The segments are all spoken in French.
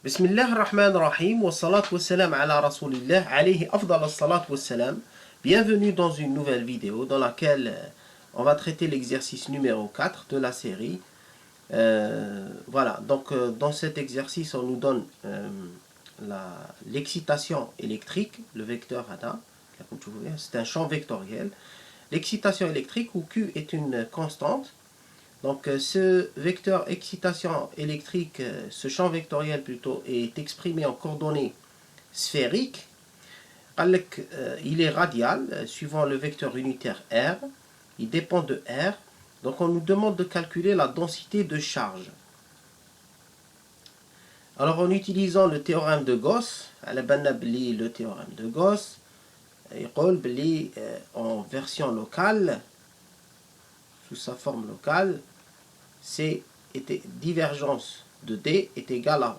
Bismillah ar-Rahman ar-Rahim, wa salatu wa salam ala Rasulillah, alayhi afdal as-salat wa salam. Bienvenue dans une nouvelle vidéo dans laquelle on va traiter l'exercice numéro 4 de la série. Voilà, donc dans cet exercice, on nous donne l'excitation électrique, le vecteur ADA, c'est un champ vectoriel. L'excitation électrique, où Q est une constante. Donc ce vecteur excitation électrique, ce champ vectoriel plutôt, est exprimé en coordonnées sphériques. Il est radial, suivant le vecteur unitaire R. Il dépend de R. Donc on nous demande de calculer la densité de charge. Alors en utilisant le théorème de Gauss, le théorème de Gauss, en version locale, sous sa forme locale, c'est divergence de D est égale à ρ.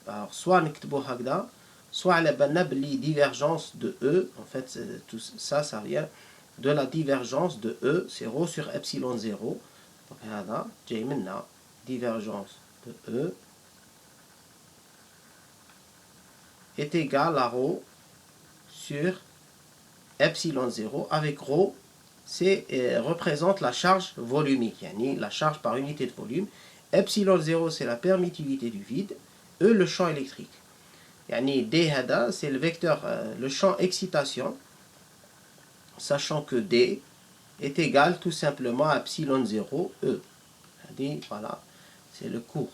Alors soit نكتبو هكذا, soit على بالنا بلي divergence de E, en fait tout ça, ça vient de la divergence de E, c'est ρ sur epsilon 0. Donc هذا جاي منا divergence de E est égal à ρ sur epsilon 0, avec ρ représente la charge volumique, la charge par unité de volume. Epsilon 0 c'est la permittivité du vide, E le champ électrique. D c'est le vecteur, le champ excitation, sachant que D est égal tout simplement à epsilon 0 E. Voilà, c'est le cours.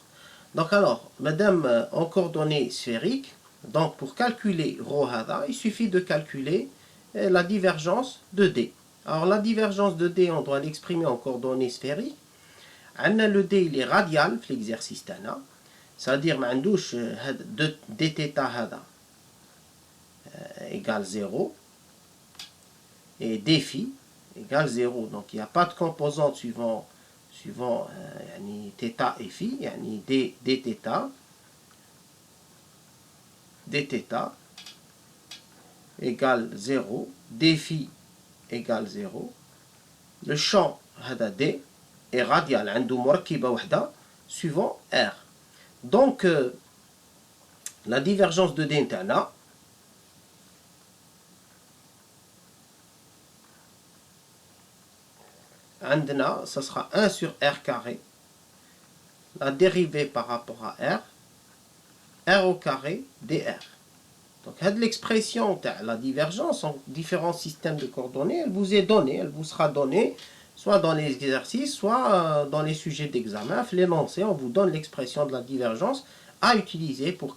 Donc alors, madame, en coordonnées sphériques, donc pour calculer ρ hada, il suffit de calculer la divergence de D. Alors la divergence de D, on doit l'exprimer en coordonnées sphériques. Le D, il est radial, l'exercice tana. C'est-à-dire, dθ égale 0. Et dφ égale 0. Donc il n'y a pas de composante suivant θ et φ. dθ égale 0. dφ égale 0. Le champ D est radial, suivant R. Donc la divergence de D نتاعنا عندنا, ça sera 1 sur R carré, la dérivée par rapport à R, R au carré dr. Donc, l'expression de la divergence en différents systèmes de coordonnées, elle vous est donnée, elle vous sera donnée, soit dans les exercices, soit dans les sujets d'examen. L'énoncé, on vous donne l'expression de la divergence à utiliser pour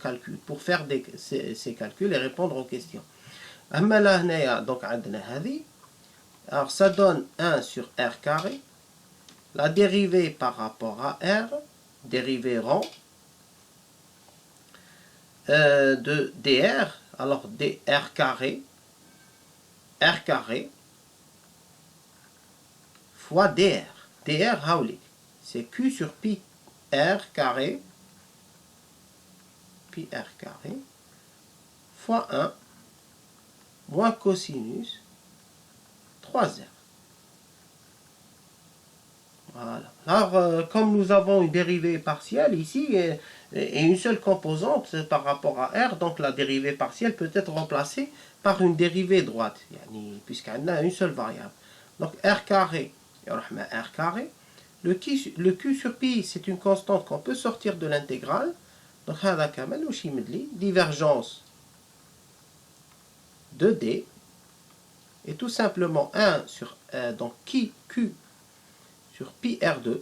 faire ces calculs et répondre aux questions. Donc, alors, ça donne 1 sur R carré, la dérivée par rapport à R, dérivée rond, de dr, alors dr carré, r carré fois dr. Dr, c'est q sur pi r carré, pi r carré, fois 1, moins cosinus 3r. Voilà. Alors, comme nous avons une dérivée partielle ici, et une seule composante par rapport à R, donc la dérivée partielle peut être remplacée par une dérivée droite, puisqu'on a une seule variable. Donc R carré, R carré, le Q sur pi, c'est une constante qu'on peut sortir de l'intégrale. Donc, divergence de D, et tout simplement 1 sur, donc Q sur pi R2,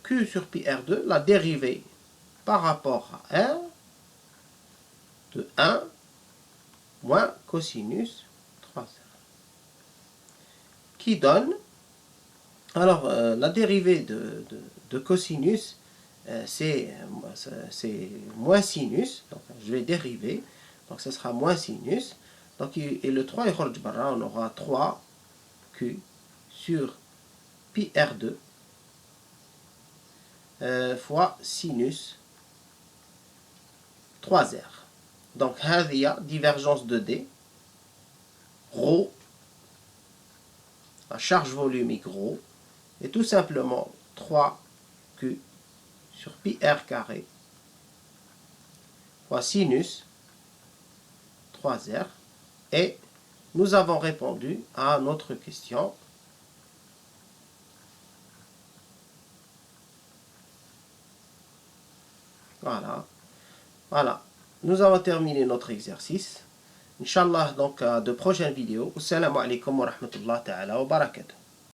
Q sur pi R2, la dérivée par rapport à R de 1 moins cosinus 3R, qui donne, alors la dérivée de cosinus, c'est moins sinus, donc je vais dériver, donc ce sera moins sinus, donc, et le 3 on aura 3Q sur pi R2 fois sinus 3R. Donc, divergence de D, ρ, la charge volumique ρ, est tout simplement 3Q sur pi r carré fois sinus 3r. Et nous avons répondu à notre question. Voilà. Voilà. Nous avons terminé notre exercice. Inch'Allah, donc, de prochaines vidéos. Assalamu alaikum wa rahmatullahi ta'ala wa barakatuh.